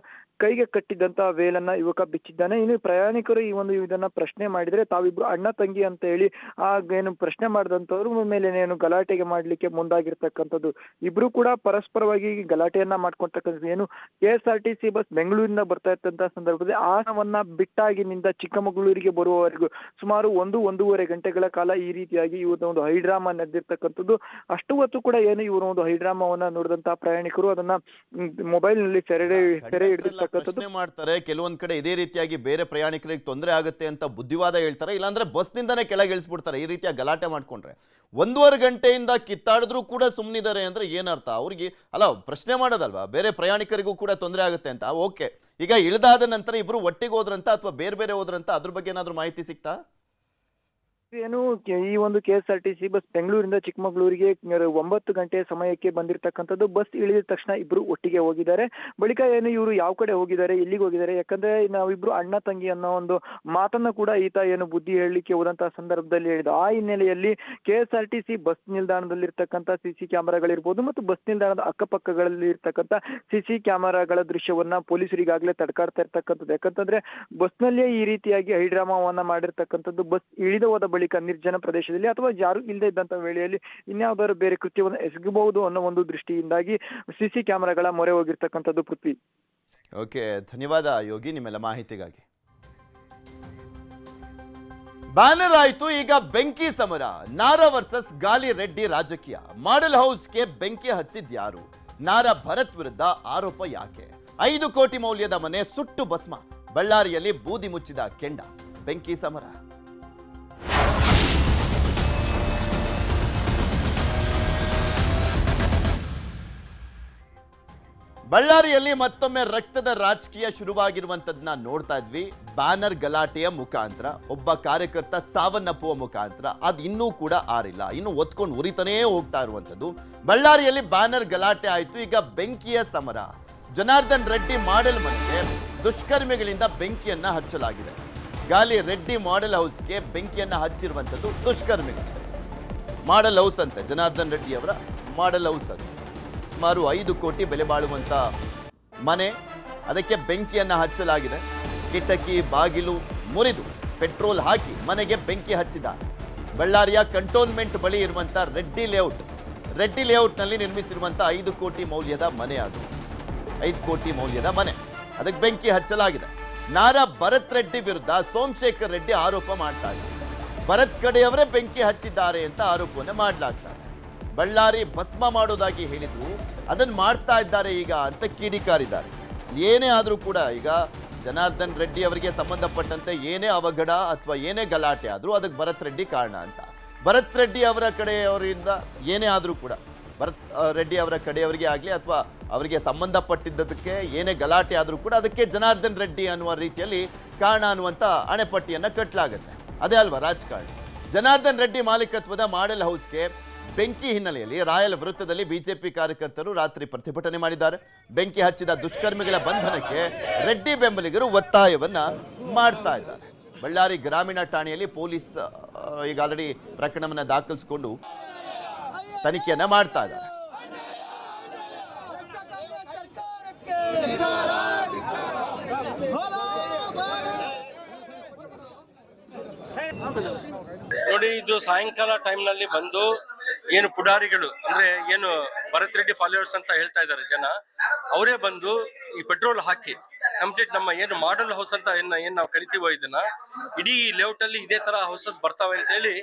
ಕೈಗೆ ಕಟ್ಟಿದ್ದಂತಹ ವೇಲನ್ನ ಯುವಕ ಬಿಚ್ಚಿದ್ದಾನೆ. ಇನ್ನು ಪ್ರಯಾಣಿಕರು ಈ ಒಂದು ಇದನ್ನ ಪ್ರಶ್ನೆ ಮಾಡಿದ್ರೆ ತಾವಿಬ್ರು ಅಣ್ಣ ತಂಗಿ ಅಂತ ಹೇಳಿ ಆ ಏನು ಪ್ರಶ್ನೆ ಮಾಡಿದಂತವ್ರ ಮೇಲೆ ಏನು ಗಲಾಟೆಗೆ ಮಾಡ್ಲಿಕ್ಕೆ ಮುಂದಾಗಿರ್ತಕ್ಕಂಥದ್ದು. ಇಬ್ರು ಕೂಡ ಪರಸ್ಪರವಾಗಿ ಗಲಾಟೆಯನ್ನ ಮಾಡ್ಕೊಳ್ತಕ್ಕಂಥದ್ದು. ಏನು KSRTC ಬಸ್ ಬೆಂಗಳೂರಿನಿಂದ ಬರ್ತಾ ಇದ್ದಂತಹ ಸಂದರ್ಭದಲ್ಲಿ ಆನವನ್ನ ಬಿಟ್ಟಾಗಿನಿಂದ ಚಿಕ್ಕಮಗಳೂರಿಗೆ ಬರುವವರೆಗೂ ಸುಮಾರು 1-1.5 ಗಂಟೆಗಳ ಕಾಲ ಈ ರೀತಿಯಾಗಿ ಇವತ್ತು ಒಂದು ಹೈಡ್ರಾಮಾ ನಡೆದಿರ್ತಕ್ಕಂಥದ್ದು. ಅಷ್ಟು ಹೊತ್ತು ಕೂಡ ಏನು ಇವರು ಒಂದು ಹೈಡ್ರಾಮಾವನ್ನ ನೋಡಿದಂತಹ ಪ್ರಯಾಣಿಕರು ಅದನ್ನ ಮೊಬೈಲ್ ನಲ್ಲಿ ಸೆರೆ ಹಿಡಿದಿರ್ತಕ್ಕಂಥದ್ದು. ಪ್ರಶ್ನೆ ಮಾಡ್ತಾರೆ, ಕೆಲವೊಂದ್ ಕಡೆ ಇದೇ ರೀತಿಯಾಗಿ ಬೇರೆ ಪ್ರಯಾಣಿಕರಿಗೆ ತೊಂದರೆ ಆಗುತ್ತೆ ಅಂತ ಬುದ್ಧಿವಾದ ಹೇಳ್ತಾರೆ, ಇಲ್ಲಾಂದ್ರೆ ಬಸ್ ನಿಂದಾನೇ ಕೆಳಗೆ ಇಳಿಸ್ಬಿಡ್ತಾರೆ. ಈ ರೀತಿಯ ಗಲಾಟೆ ಮಾಡ್ಕೊಂಡ್ರೆ 1.5 ಗಂಟೆಯಿಂದ ಕಿತ್ತಾಡಿದ್ರು ಕೂಡ ಸುಮ್ಮನಿದ್ದಾರೆ ಅಂದ್ರೆ ಏನರ್ಥ? ಅವ್ರಿಗೆ ಅಲ್ಲ ಪ್ರಶ್ನೆ ಮಾಡೋದಲ್ವಾ, ಬೇರೆ ಪ್ರಯಾಣಿಕರಿಗೂ ಕೂಡ ತೊಂದರೆ ಆಗುತ್ತೆ ಅಂತ. ಓಕೆ, ಈಗ ಇಳಿದಾದ ನಂತರ ಇಬ್ರು ಒಟ್ಟಿಗೆ ಹೋದ್ರಂತ ಅಥವಾ ಬೇರೆ ಬೇರೆ ಹೋದ್ರಂತ, ಅದ್ರ ಬಗ್ಗೆ ಏನಾದ್ರು ಮಾಹಿತಿ ಸಿಗ್ತಾ? ಏನು ಈ ಒಂದು KSRTC ಬಸ್ ಬೆಂಗಳೂರಿಂದ ಚಿಕ್ಕಮಗಳೂರಿಗೆ 9 ಗಂಟೆ ಸಮಯಕ್ಕೆ ಬಂದಿರತಕ್ಕಂಥದ್ದು. ಬಸ್ ಇಳಿದ ತಕ್ಷಣ ಇಬ್ರು ಒಟ್ಟಿಗೆ ಹೋಗಿದ್ದಾರೆ. ಬಳಿಕ ಏನು ಇವರು ಯಾವ ಕಡೆ ಹೋಗಿದ್ದಾರೆ, ಎಲ್ಲಿಗೆ ಹೋಗಿದ್ದಾರೆ, ಯಾಕಂದ್ರೆ ನಾವಿಬ್ರು ಅಣ್ಣ ತಂಗಿ ಅನ್ನೋ ಒಂದು ಮಾತನ್ನ ಕೂಡ ಈತ ಏನು ಬುದ್ಧಿ ಹೇಳಲಿಕ್ಕೆ ಹೋದಂತಹ ಸಂದರ್ಭದಲ್ಲಿ ಹೇಳಿದ. ಆ ಹಿನ್ನೆಲೆಯಲ್ಲಿ KSRTC ಬಸ್ ನಿಲ್ದಾಣದಲ್ಲಿರ್ತಕ್ಕಂಥ CC ಕ್ಯಾಮೆರಾಗಳಿರ್ಬೋದು ಮತ್ತು ಬಸ್ ನಿಲ್ದಾಣದ ಅಕ್ಕಪಕ್ಕಗಳಲ್ಲಿ ಇರ್ತಕ್ಕಂಥ CC ಕ್ಯಾಮೆರಾಗಳ ದೃಶ್ಯವನ್ನ ಪೊಲೀಸರಿಗಾಗಲೇ ತಡ್ಕಾಡ್ತಾ ಇರ್ತಕ್ಕಂಥದ್ದು. ಯಾಕಂತಂದ್ರೆ ಬಸ್ನಲ್ಲೇ ಈ ರೀತಿಯಾಗಿ ಹೈಡ್ರಾಮಾವನ್ನ ಮಾಡಿರ್ತಕ್ಕಂಥದ್ದು. ಬಸ್ ಇಳಿದ ಹೋದ ಬಳಿಕ ನಿರ್ಜನ ಪ್ರದೇಶದಲ್ಲಿ ಅಥವಾ ಯಾರು ಇಲ್ಲದೆ ಇದ್ದಂತ ವೇಳೆಯಲ್ಲಿ ಇನ್ಯಾವುದಾದ್ರು ಬೇರೆ ಕೃತ್ಯವನ್ನು ಎಸಗಬಹುದು ಅನ್ನೋ ಒಂದು ದೃಷ್ಟಿಯಿಂದಾಗಿ CC ಕ್ಯಾಮೆರಾಗಳ ಮೊರೆ ಹೋಗಿರ್ತಕ್ಕಂಥದ್ದು. ಪೃಥ್ವಿ. ಓಕೆ, ಧನ್ಯವಾದ ಯೋಗಿ ನಿಮ್ಮೆಲ್ಲ ಮಾಹಿತಿಗಾಗಿ. ಬ್ಯಾನರ್ ಆಯ್ತು, ಈಗ ಬೆಂಕಿ ಸಮರ. ನಾರಾ ವರ್ಸಸ್ ಗಾಲಿ ರೆಡ್ಡಿ ರಾಜಕೀಯ. ಮಾಡೆಲ್ ಹೌಸ್ಗೆ ಬೆಂಕಿ ಹಚ್ಚಿದ್ಯಾರು? ನಾರಾ ಭರತ್ ವಿರುದ್ಧ ಆರೋಪ ಯಾಕೆ? 5 ಕೋಟಿ ಮೌಲ್ಯದ ಮನೆ ಸುಟ್ಟು ಭಸ್ಮ. ಬಳ್ಳಾರಿಯಲ್ಲಿ ಬೂದಿ ಮುಚ್ಚಿದ ಕೆಂಡ. ಬೆಂಕಿ ಸಮರ. ಬಳ್ಳಾರಿಯಲ್ಲಿ ಮತ್ತೊಮ್ಮೆ ರಕ್ತದ ರಾಜಕೀಯ ಶುರುವಾಗಿರುವಂತದನ್ನ ನೋಡ್ತಾ ಇದ್ವಿ. ಬ್ಯಾನರ್ ಗಲಾಟೆಯ ಮುಖಾಂತರ ಒಬ್ಬ ಕಾರ್ಯಕರ್ತ ಸಾವನ್ನಪ್ಪುವ ಮುಖಾಂತರ ಅದು ಇನ್ನೂ ಕೂಡ ಆರಿಲ್ಲ, ಇನ್ನು ಒತ್ಕೊಂಡು ಉರಿತಾನೇ ಹೋಗ್ತಾ ಇರುವಂತದ್ದು. ಬಳ್ಳಾರಿಯಲ್ಲಿ ಬ್ಯಾನರ್ ಗಲಾಟೆ ಆಯ್ತು, ಈಗ ಬೆಂಕಿಯ ಸಮರ. ಜನಾರ್ದನ್ ರೆಡ್ಡಿ ಮಾಡೆಲ್ ಮನೆಗೆ ದುಷ್ಕರ್ಮಿಗಳಿಂದ ಬೆಂಕಿಯನ್ನ ಹಚ್ಚಲಾಗಿದೆ. ಗಾಲಿ ರೆಡ್ಡಿ ಮಾಡೆಲ್ ಹೌಸ್ಗೆ ಬೆಂಕಿಯನ್ನ ಹಚ್ಚಿರುವಂತದ್ದು ದುಷ್ಕರ್ಮಿಗಳು. ಮಾಡೆಲ್ ಹೌಸ್ ಅಂತೆ, ಜನಾರ್ದನ್ ರೆಡ್ಡಿ ಅವರ ಮಾಡೆಲ್ ಹೌಸ್ ಅದು. ಸುಮಾರು 5 ಕೋಟಿ ಬೆಲೆ ಬಾಳುವಂತ ಮನೆ, ಅದಕ್ಕೆ ಬೆಂಕಿಯನ್ನ ಹಚ್ಚಲಾಗಿದೆ. ಕಿಟಕಿ ಬಾಗಿಲು ಮುರಿದು ಪೆಟ್ರೋಲ್ ಹಾಕಿ ಮನೆಗೆ ಬೆಂಕಿ ಹಚ್ಚಿದ್ದಾರೆ. ಬಳ್ಳಾರಿಯ ಕಂಟೋನ್ಮೆಂಟ್ ಬಳಿ ಇರುವಂತ ರೆಡ್ಡಿ ಲೇಔಟ್ ನಲ್ಲಿ ನಿರ್ಮಿಸಿರುವಂತ 5 ಕೋಟಿ ಮೌಲ್ಯದ ಮನೆ ಅದು. 5 ಕೋಟಿ ಮೌಲ್ಯದ ಮನೆ, ಅದಕ್ಕೆ ಬೆಂಕಿ ಹಚ್ಚಲಾಗಿದೆ. ನಾರಾ ಭರತ್ ರೆಡ್ಡಿ ವಿರುದ್ಧ ಸೋಮಶೇಖರ್ ರೆಡ್ಡಿ ಆರೋಪ ಮಾಡ್ತಾ ಇದ್ದಾರೆ. ಭರತ್ ಕಡೆಯವರೇ ಬೆಂಕಿ ಹಚ್ಚಿದ್ದಾರೆ ಅಂತ ಆರೋಪವನ್ನು ಮಾಡಲಾಗ್ತಾ ಇದೆ. ಬಳ್ಳಾರಿ ಭಸ್ಮ ಮಾಡೋದಾಗಿ ಹೇಳಿದ್ರು, ಅದನ್ನು ಮಾಡ್ತಾ ಇದ್ದಾರೆ ಈಗ ಅಂತ ಕಿಡಿಕಾರಿದ್ದಾರೆ. ಏನೇ ಆದರೂ ಕೂಡ ಈಗ ಜನಾರ್ದನ್ ರೆಡ್ಡಿ ಅವರಿಗೆ ಸಂಬಂಧಪಟ್ಟಂತೆ ಏನೇ ಅವಘಡ ಅಥವಾ ಏನೇ ಗಲಾಟೆ ಆದರೂ ಅದಕ್ಕೆ ಭರತ್ ರೆಡ್ಡಿ ಕಾರಣ ಅಂತ. ಭರತ್ ರೆಡ್ಡಿ ಅವರ ಕಡೆಯವರಿಂದ ಏನೇ ಆದರೂ ಕೂಡ ಭರತ್ ರೆಡ್ಡಿ ಅವರ ಕಡೆಯವರಿಗೆ ಆಗಲಿ ಅಥವಾ ಅವರಿಗೆ ಸಂಬಂಧಪಟ್ಟಿದ್ದಕ್ಕೆ ಏನೇ ಗಲಾಟೆ ಆದರೂ ಕೂಡ ಅದಕ್ಕೆ ಜನಾರ್ದನ್ ರೆಡ್ಡಿ ಅನ್ನುವ ರೀತಿಯಲ್ಲಿ ಕಾರಣ ಅನ್ನುವಂಥ ಅಣೆಪಟ್ಟಿಯನ್ನು ಕಟ್ಟಲಾಗುತ್ತೆ. ಅದೇ ಅಲ್ವಾ ರಾಜಕಾರಣ. ಜನಾರ್ದನ್ ರೆಡ್ಡಿ ಮಾಲೀಕತ್ವದ ಮಾಡೆಲ್ ಹೌಸ್ಗೆ ಬೆಂಕಿ ಹಿನ್ನೆಲೆಯಲ್ಲಿ ರಾಯಲ್ ವೃತ್ತದಲ್ಲಿ ಬಿಜೆಪಿ ಕಾರ್ಯಕರ್ತರು ರಾತ್ರಿ ಪ್ರತಿಭಟನೆ ಮಾಡಿದ್ದಾರೆ. ಬೆಂಕಿ ಹಚ್ಚಿದ ದುಷ್ಕರ್ಮಿಗಳ ಬಂಧನಕ್ಕೆ ರೆಡ್ಡಿ ಬೆಂಬಲಿಗರು ಒತ್ತಾಯವನ್ನ ಮಾಡ್ತಾ ಇದ್ದಾರೆ. ಬಳ್ಳಾರಿ ಗ್ರಾಮೀಣ ಠಾಣೆಯಲ್ಲಿ ಪೊಲೀಸ್ ಈಗ ಆಲ್ರೆಡಿ ಪ್ರಕರಣವನ್ನ ದಾಖಲಿಸಿಕೊಂಡು ತನಿಖೆಯನ್ನ ಮಾಡ್ತಾ ಇದ್ದಾರೆ. ನೋಡಿ, ಇದು ಸಾಯಂಕಾಲ ಟೈಮ್ ನಲ್ಲಿ ಬಂದು ಏನು ಪುಡಾರಿಗಳು ಅಂದ್ರೆ ಏನು ಭರತ್ ರೆಡ್ಡಿ ಫಾಲೋವರ್ಸ್ ಅಂತ ಹೇಳ್ತಾ ಇದ್ದಾರೆ ಜನ, ಅವರೇ ಬಂದು ಈ ಪೆಟ್ರೋಲ್ ಹಾಕಿ ಕಂಪ್ಲೀಟ್ ನಮ್ಮ ಏನು ಮಾಡೆಲ್ ಹೌಸ್ ಅಂತ ಏನ್ ನಾವು ಕರಿತೀವೋ ಇದನ್ನ ಇಡೀ ಲೇಔಟ್ ಅಲ್ಲಿ ಇದೇ ತರ ಹೌಸಸ್ ಬರ್ತಾವೆ ಅಂತ ಹೇಳಿ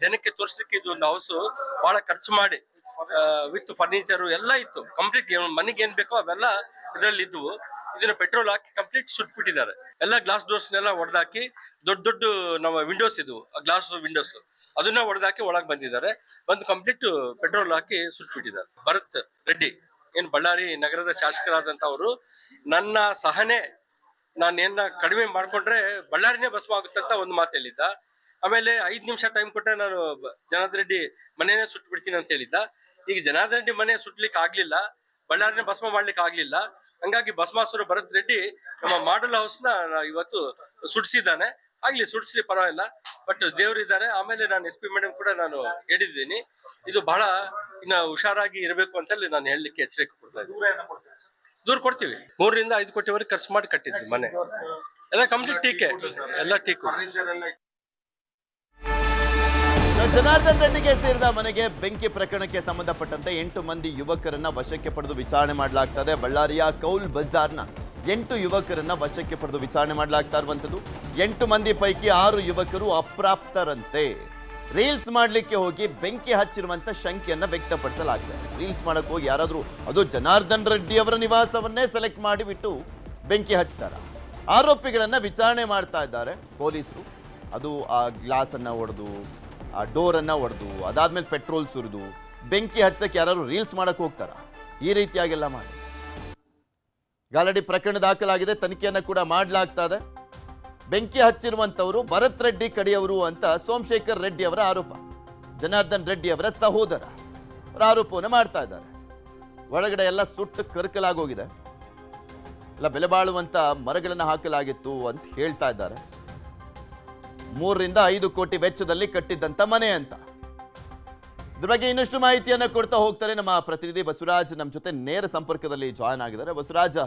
ಜನಕ್ಕೆ ತೋರಿಸ್ಲಿಕ್ಕೆ ಇದು ಒಂದು ಹೌಸ್ ಬಹಳ ಖರ್ಚು ಮಾಡಿ ವಿತ್ ಫರ್ನಿಚರ್ ಎಲ್ಲ ಇತ್ತು. ಕಂಪ್ಲೀಟ್ ಮನೆಗೆ ಏನ್ ಬೇಕೋ ಅವೆಲ್ಲ ಇದರಲ್ಲಿ ಇದ್ವು. ಇದನ್ನ ಪೆಟ್ರೋಲ್ ಹಾಕಿ ಕಂಪ್ಲೀಟ್ ಸುಟ್ಬಿಟ್ಟಿದ್ದಾರೆ. ಎಲ್ಲ ಗ್ಲಾಸ್ ಡೋರ್ಸ್ನೆಲ್ಲ ಹೊಡೆದಾಕಿ ದೊಡ್ಡ ದೊಡ್ಡ ನಮ್ಮ ವಿಂಡೋಸ್ ಇದ್ವು, ಗ್ಲಾಸ್ ವಿಂಡೋಸ್ ಅದನ್ನ ಹೊಡೆದಾಕಿ ಒಳಗೆ ಬಂದಿದ್ದಾರೆ. ಬಂದು ಕಂಪ್ಲೀಟ್ ಪೆಟ್ರೋಲ್ ಹಾಕಿ ಸುಟ್ಬಿಟ್ಟಿದ್ದಾರೆ. ಭರತ್ ರೆಡ್ಡಿ ಏನ್ ಬಳ್ಳಾರಿ ನಗರದ ಶಾಸಕರಾದಂತವರು, ನನ್ನ ಸಹನೆ ನಾನೇನ ಕಡಿಮೆ ಮಾಡ್ಕೊಂಡ್ರೆ ಬಳ್ಳಾರಿನೇ ಭಸ್ಮ ಆಗುತ್ತೆ ಅಂತ ಒಂದು ಮಾತು ಹೇಳಿದ್ದ. ಆಮೇಲೆ 5 ನಿಮಿಷ ಟೈಮ್ ಕೊಟ್ಟರೆ ನಾನು ಜನಾರ್ದನ್ ರೆಡ್ಡಿ ಮನೆನೇ ಸುಟ್ಟು ಬಿಡ್ತೀನಿ ಅಂತ ಹೇಳಿದ್ದ. ಈಗ ಜನಾರ್ದನ್ ರೆಡ್ಡಿ ಮನೆ ಸುಟ್ಲಿಕ್ಕೆ ಆಗ್ಲಿಲ್ಲ, ಬಳ್ಳಾರಿನ ಭಸ್ಮ ಮಾಡ್ಲಿಕ್ಕೆ ಆಗ್ಲಿಲ್ಲ. ಹಂಗಾಗಿ ಭಸ್ಮಾಸುರ ಭರತ್ ರೆಡ್ಡಿ ನಮ್ಮ ಮಾಡಲ್ ಹೌಸ್ ನ ಇವತ್ತು ಸುಡಿಸಿದ್ದಾನೆ. ಆಗ್ಲಿ, ಸುಡಿಸ್ಲಿ, ಪರವಾಗಿಲ್ಲ, ಬಟ್ ದೇವರಿದ್ದಾರೆ. ಆಮೇಲೆ ನಾನು SP ಮೇಡಮ್ ಕೂಡ ನಾನು ಹೇಳಿದ್ದೀನಿ, ಇದು ಬಹಳ ಇನ್ನ ಹುಷಾರಾಗಿ ಇರಬೇಕು ಅಂತೇಳಿ ನಾನು ಹೇಳಲಿಕ್ಕೆ ಎಚ್ಚರಿಕೆ ಕೊಡ್ತಾ ಇದ್ದೀನಿ. ದೂರ ಕೊಡ್ತೀವಿ. 3 ರಿಂದ 5 ಕೋಟಿವರೆಗೆ ಖರ್ಚು ಮಾಡಿ ಕಟ್ಟಿದ್ವಿ ಮನೆ. ಎಲ್ಲ ಕಂಪ್ಲೀಟ್ ಟೀಕೆ, ಎಲ್ಲ ಟೀಕು. ಜನಾರ್ದನ್ ರೆಡ್ಡಿಗೆ ಸೇರಿದ ಮನೆಗೆ ಬೆಂಕಿ ಪ್ರಕರಣಕ್ಕೆ ಸಂಬಂಧಪಟ್ಟಂತೆ 8 ಮಂದಿ ಯುವಕರನ್ನ ವಶಕ್ಕೆ ಪಡೆದು ವಿಚಾರಣೆ ಮಾಡಲಾಗ್ತದೆ. ಬಳ್ಳಾರಿಯ ಕೌಲ್ ಬಜಾರ್ನ 8 ಯುವಕರನ್ನ ವಶಕ್ಕೆ ಪಡೆದು ವಿಚಾರಣೆ ಮಾಡಲಾಗ್ತಾ ಇರುವಂತದ್ದು. 8 ಮಂದಿ ಪೈಕಿ 6 ಯುವಕರು ಅಪ್ರಾಪ್ತರಂತೆ. ರೀಲ್ಸ್ ಮಾಡ್ಲಿಕ್ಕೆ ಹೋಗಿ ಬೆಂಕಿ ಹಚ್ಚಿರುವಂತ ಶಂಕೆಯನ್ನ ವ್ಯಕ್ತಪಡಿಸಲಾಗಿದೆ. ರೀಲ್ಸ್ ಮಾಡಕ್ ಹೋಗಿ ಯಾರಾದ್ರೂ ಅದು ಜನಾರ್ದನ್ ರೆಡ್ಡಿ ಅವರ ನಿವಾಸವನ್ನೇ ಸೆಲೆಕ್ಟ್ ಮಾಡಿ ಬಿಟ್ಟು ಬೆಂಕಿ ಹಚ್ತಾರ? ಆರೋಪಿಗಳನ್ನ ವಿಚಾರಣೆ ಮಾಡ್ತಾ ಇದ್ದಾರೆ ಪೊಲೀಸರು. ಅದು ಆ ಗ್ಲಾಸ್ ಅನ್ನ ಒಡೆದು, ಆ ಡೋರ್ ಅನ್ನ ಒಡೆದು, ಅದಾದ್ಮೇಲೆ ಪೆಟ್ರೋಲ್ ಸುರಿದು ಬೆಂಕಿ ಹಚ್ಚಕ್ಕೆ ಯಾರು ರೀಲ್ಸ್ ಮಾಡಕ್ ಹೋಗ್ತಾರ? ಈ ರೀತಿಯಾಗೆಲ್ಲ ಮಾಡಿ ಗಾಲಡಿ ಪ್ರಕರಣ ದಾಖಲಾಗಿದೆ. ತನಿಖೆಯನ್ನ ಕೂಡ ಮಾಡಲಾಗ್ತಾ ಇದೆ. ಬೆಂಕಿ ಹಚ್ಚಿರುವಂತವರು ಭರತ್ ರೆಡ್ಡಿ ಕಡೆಯವರು ಅಂತ ಸೋಮಶೇಖರ್ ರೆಡ್ಡಿ ಅವರ ಆರೋಪ. ಜನಾರ್ದನ್ ರೆಡ್ಡಿ ಅವರ ಸಹೋದರ ಅವರ ಆರೋಪವನ್ನು ಮಾಡ್ತಾ ಇದ್ದಾರೆ. ಒಳಗಡೆ ಎಲ್ಲ ಸುಟ್ಟು ಕರ್ಕಲಾಗೋಗಿದೆ, ಎಲ್ಲ ಬೆಲೆ ಬಾಳುವಂತ ಮರಗಳನ್ನು ಹಾಕಲಾಗಿತ್ತು ಅಂತ ಹೇಳ್ತಾ ಇದ್ದಾರೆ. 3 ರಿಂದ 5 ಕೋಟಿ ವೆಚ್ಚದಲ್ಲಿ ಕಟ್ಟಿದ್ದಂತ ಮನೆ ಅಂತ. ಇದ್ರ ಬಗ್ಗೆ ಇನ್ನಷ್ಟು ಮಾಹಿತಿಯನ್ನ ಕೊಡ್ತಾ ಹೋಗ್ತಾರೆ ನಮ್ಮ ಪ್ರತಿನಿಧಿ ಬಸವರಾಜ್. ನಮ್ಮ ಜೊತೆ ನೇರ ಸಂಪರ್ಕದಲ್ಲಿ ಜಾಯ್ನ್ ಆಗಿದ್ದಾರೆ. ಬಸವರಾಜ್,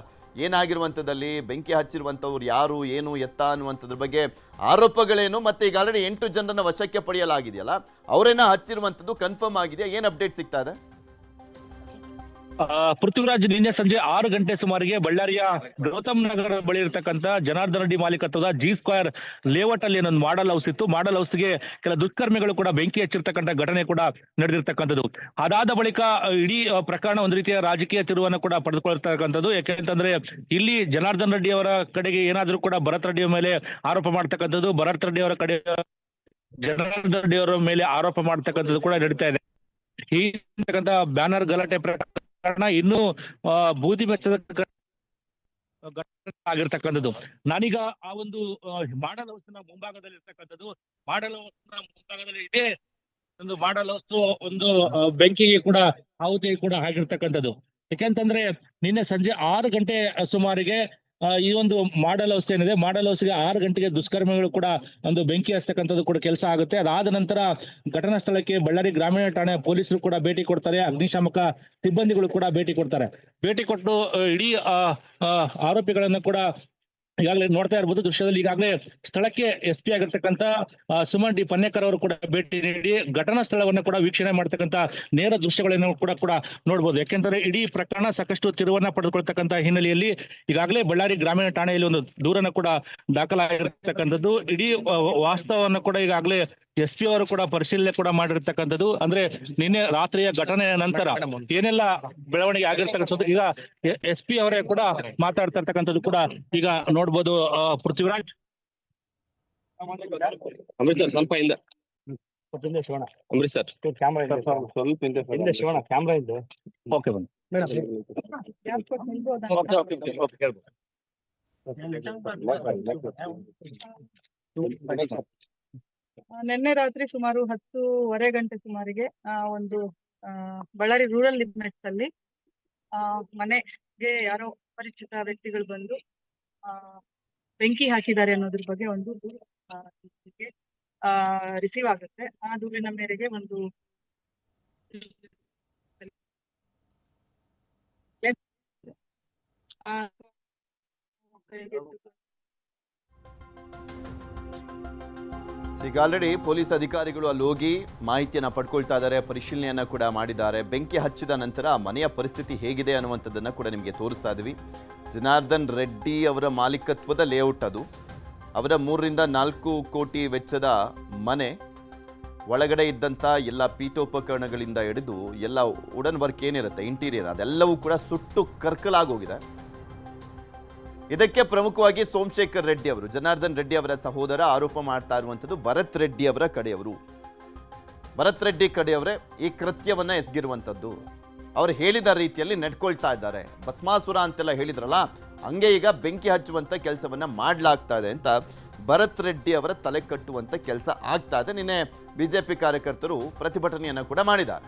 ಏನಾಗಿರುವಂಥದ್ದಲ್ಲಿ ಬೆಂಕಿ ಹಚ್ಚಿರುವಂಥವ್ರು ಯಾರು, ಏನು, ಎತ್ತ ಅನ್ನುವಂಥದ್ರ ಬಗ್ಗೆ ಆರೋಪಗಳೇನು, ಮತ್ತೆ ಈಗ ಆಲ್ರೆಡಿ 8 ಜನರನ್ನ ವಶಕ್ಕೆ ಪಡೆಯಲಾಗಿದೆಯಲ್ಲ, ಅವರೇನ ಹಚ್ಚಿರುವಂಥದ್ದು ಕನ್ಫರ್ಮ್ ಆಗಿದೆಯಾ? ಏನು ಅಪ್ಡೇಟ್ ಸಿಗ್ತಾ ಇದೆ? ಪೃಥ್ವಿರಾಜ್, ನಿನ್ನೆ ಸಂಜೆ 6 ಗಂಟೆ ಸುಮಾರಿಗೆ ಬಳ್ಳಾರಿಯ ಗೌತಮ್ ನಗರ ಬಳಿ ಇರತಕ್ಕಂತ ಜನಾರ್ದನ್ ರೆಡ್ಡಿ ಮಾಲೀಕತ್ವದ G² ಲೇಔಟ್ ಅಲ್ಲಿ ಒಂದು ಮಾಡಲ್ ಹೌಸ್ ಇತ್ತು. ಮಾಡಲ್ ಹೌಸ್ಗೆ ಕೆಲ ದುಷ್ಕರ್ಮಿಗಳು ಕೂಡ ಬೆಂಕಿ ಹಚ್ಚಿರ್ತಕ್ಕಂಥ ಘಟನೆ ಕೂಡ ನಡೆದಿರ್ತಕ್ಕಂಥದ್ದು. ಅದಾದ ಬಳಿಕ ಇಡೀ ಪ್ರಕರಣ ಒಂದು ರೀತಿಯ ರಾಜಕೀಯ ತಿರುವನ್ನು ಕೂಡ ಪಡೆದುಕೊಳ್ತಕ್ಕಂಥದ್ದು. ಯಾಕೆಂತಂದ್ರೆ ಇಲ್ಲಿ ಜನಾರ್ದನ್ ರೆಡ್ಡಿ ಅವರ ಕಡೆಗೆ ಏನಾದರೂ ಕೂಡ ಭರತ್ ರೆಡ್ಡಿ ಮೇಲೆ ಆರೋಪ ಮಾಡ್ತಕ್ಕಂಥದ್ದು, ಭರತ್ ರೆಡ್ಡಿ ಅವರ ಕಡೆ ಜನಾರ್ದನ್ ರೆಡ್ಡಿ ಅವರ ಮೇಲೆ ಆರೋಪ ಮಾಡ್ತಕ್ಕಂಥದ್ದು ಕೂಡ ನಡೀತಾ ಇದೆ. ಈ ಬ್ಯಾನರ್ ಗಲಾಟೆ ಕಾರಣ ಇನ್ನೂ ಬೂದಿ ಮೆಚ್ಚದ ಆಗಿರ್ತಕ್ಕಂಥದ್ದು. ನಾನೀಗ ಆ ಒಂದು ಮಾಡಲ್ ಹೌಸ್ ನ ಮುಂಭಾಗದಲ್ಲಿ ಇರ್ತಕ್ಕಂಥದ್ದು. ಮಾಡಲ್ ಹೌಸ್ ನ ಮುಂಭಾಗದಲ್ಲಿ ಇದೇ ಒಂದು ಮಾಡಲ್ ಹೌಸ್ ಒಂದು ಬೆಂಕಿಗೆ ಕೂಡ ಆಹುತಿ ಕೂಡ ಆಗಿರ್ತಕ್ಕಂಥದ್ದು. ಯಾಕೆಂತಂದ್ರೆ ನಿನ್ನೆ ಸಂಜೆ 6 ಗಂಟೆ ಸುಮಾರಿಗೆ ಈ ಒಂದು ಮಾಡಲ್ ಹೌಸ್ ಏನಿದೆ, ಮಾಡಲ್ ಹೌಸ್ಗೆ 6 ಗಂಟೆಗೆ ದುಷ್ಕರ್ಮಿಗಳು ಕೂಡ ಒಂದು ಬೆಂಕಿ ಹಚ್ಚತಕ್ಕಂಥದ್ದು ಕೂಡ ಕೆಲಸ ಆಗುತ್ತೆ. ಅದಾದ ನಂತರ ಘಟನಾ ಸ್ಥಳಕ್ಕೆ ಬಳ್ಳಾರಿ ಗ್ರಾಮೀಣ ಠಾಣೆ ಪೊಲೀಸರು ಕೂಡ ಭೇಟಿ ಕೊಡ್ತಾರೆ, ಅಗ್ನಿಶಾಮಕ ಸಿಬ್ಬಂದಿಗಳು ಕೂಡ ಭೇಟಿ ಕೊಡ್ತಾರೆ. ಭೇಟಿ ಕೊಟ್ಟು ಇಡೀ ಆರೋಪಿಗಳನ್ನ ಕೂಡ ಈಗಾಗಲೇ ನೋಡ್ತಾ ಇರ್ಬೋದು ದೃಶ್ಯದಲ್ಲಿ. ಈಗಾಗಲೇ ಸ್ಥಳಕ್ಕೆ SP ಆಗಿರ್ತಕ್ಕಂಥ ಸುಮನ್ ಡಿ ಪನ್ನೇಕರ್ ಅವರು ಕೂಡ ಭೇಟಿ ನೀಡಿ ಘಟನಾ ಸ್ಥಳವನ್ನು ಕೂಡ ವೀಕ್ಷಣೆ ಮಾಡ್ತಕ್ಕಂಥ ನೇರ ದೃಶ್ಯಗಳನ್ನು ಕೂಡ ನೋಡ್ಬೋದು. ಯಾಕೆಂದ್ರೆ ಇಡೀ ಪ್ರಕರಣ ಸಾಕಷ್ಟು ತಿರುವನ್ನ ಪಡೆದುಕೊಳ್ತಕ್ಕಂಥ ಹಿನ್ನೆಲೆಯಲ್ಲಿ ಈಗಾಗಲೇ ಬಳ್ಳಾರಿ ಗ್ರಾಮೀಣ ಠಾಣೆಯಲ್ಲಿ ಒಂದು ದೂರನ್ನು ಕೂಡ ದಾಖಲಾಗಿರ್ತಕ್ಕಂಥದ್ದು. ಇಡೀ ವಾಸ್ತವವನ್ನು ಕೂಡ ಈಗಾಗಲೇ SP ಅವರು ಕೂಡ ಪರಿಶೀಲನೆ ಕೂಡ ಮಾಡಿರ್ತಕ್ಕಂಥದ್ದು. ಅಂದ್ರೆ ನಿನ್ನೆ ರಾತ್ರಿಯ ಘಟನೆಯ ನಂತರ ಏನೆಲ್ಲ ಬೆಳವಣಿಗೆ ಆಗಿರ್ತಕ್ಕಂಥದ್ದು ಈಗ SP ಅವರೇ ಕೂಡ ಮಾತಾಡ್ತಾ ಇರ್ತಕ್ಕಂಥದ್ದು ಕೂಡ ಈಗ ನೋಡ್ಬೋದು. ಪೃಥ್ವಿರಾಜ್, ಅಮೃತಸರ್ ಸ್ವಲ್ಪ ಹಿಂದೆ, ಅಮೃತಸರ್ ಕ್ಯಾಮ್ರಾ ಸ್ವಲ್ಪ ಹಿಂದೆ ಶಿವಣ್ಣ ಕ್ಯಾಮ್ರಾ ಇದೆ. ಓಕೆ ಬನ್ನಿ. ನಿನ್ನೆ ರಾತ್ರಿ ಸುಮಾರು 10:15 ಗಂಟೆ ಸುಮಾರಿಗೆ ಒಂದು ಬಳ್ಳಾರಿ ರೂರಲ್ ಲಿಮಿಟ್ಸ್ ಅಲ್ಲಿ ಮನೆಗೆ ಯಾರೋ ಪರಿಚಿತ ವ್ಯಕ್ತಿಗಳು ಬಂದು ಬೆಂಕಿ ಹಾಕಿದ್ದಾರೆ ಅನ್ನೋದ್ರ ಬಗ್ಗೆ ಒಂದು ರಿಸೀವ್ ಆಗುತ್ತೆ. ಆ ದೂರಿನ ಮೇರೆಗೆ ಒಂದು ಈಗ ಆಲ್ರೆಡಿ ಪೊಲೀಸ್ ಅಧಿಕಾರಿಗಳು ಅಲ್ಲಿ ಹೋಗಿ ಮಾಹಿತಿಯನ್ನ ಪಡ್ಕೊಳ್ತಾ ಇದ್ದಾರೆ, ಪರಿಶೀಲನೆಯನ್ನ ಕೂಡ ಮಾಡಿದ್ದಾರೆ. ಬೆಂಕಿ ಹಚ್ಚಿದ ನಂತರ ಮನೆಯ ಪರಿಸ್ಥಿತಿ ಹೇಗಿದೆ ಅನ್ನುವಂಥದ್ದನ್ನ ಕೂಡ ನಿಮಗೆ ತೋರಿಸ್ತಾ ಇದ್ದೀವಿ. ಜನಾರ್ದನ್ ರೆಡ್ಡಿ ಅವರ ಮಾಲೀಕತ್ವದ ಲೇಔಟ್ ಅದು. ಅವರ 3 ರಿಂದ 4 ಕೋಟಿ ವೆಚ್ಚದ ಮನೆ. ಒಳಗಡೆ ಇದ್ದಂಥ ಎಲ್ಲ ಪೀಠೋಪಕರಣಗಳಿಂದ ಹಿಡಿದು ಎಲ್ಲ ವುಡನ್ ವರ್ಕ್ ಏನಿರುತ್ತೆ ಇಂಟೀರಿಯರ್ ಅದೆಲ್ಲವೂ ಕೂಡ ಸುಟ್ಟು ಕರ್ಕಲಾಗೋಗಿದೆ. ಇದಕ್ಕೆ ಪ್ರಮುಖವಾಗಿ ಸೋಮಶೇಖರ್ ರೆಡ್ಡಿ ಅವರು, ಜನಾರ್ದನ್ ರೆಡ್ಡಿ ಅವರ ಸಹೋದರ, ಆರೋಪ ಮಾಡ್ತಾ ಇರುವಂಥದ್ದು ಭರತ್ ರೆಡ್ಡಿ ಅವರ ಕಡೆಯವರು. ಭರತ್ ರೆಡ್ಡಿ ಕಡೆಯವರೇ ಈ ಕೃತ್ಯವನ್ನ ಎಸಗಿರುವಂಥದ್ದು. ಅವರು ಹೇಳಿದ ರೀತಿಯಲ್ಲಿ ನಡ್ಕೊಳ್ತಾ ಇದ್ದಾರೆ. ಭಸ್ಮಾಸುರ ಅಂತೆಲ್ಲ ಹೇಳಿದ್ರಲ್ಲ, ಹಂಗೆ ಈಗ ಬೆಂಕಿ ಹಚ್ಚುವಂತ ಕೆಲಸವನ್ನ ಮಾಡಲಾಗ್ತಾ ಇದೆ ಅಂತ ಭರತ್ ರೆಡ್ಡಿ ಅವರ ತಲೆ ಕಟ್ಟುವಂತ ಕೆಲಸ ಆಗ್ತಾ ಇದೆ. ನಿನ್ನೆ ಬಿಜೆಪಿ ಕಾರ್ಯಕರ್ತರು ಪ್ರತಿಭಟನೆಯನ್ನು ಕೂಡ ಮಾಡಿದ್ದಾರೆ.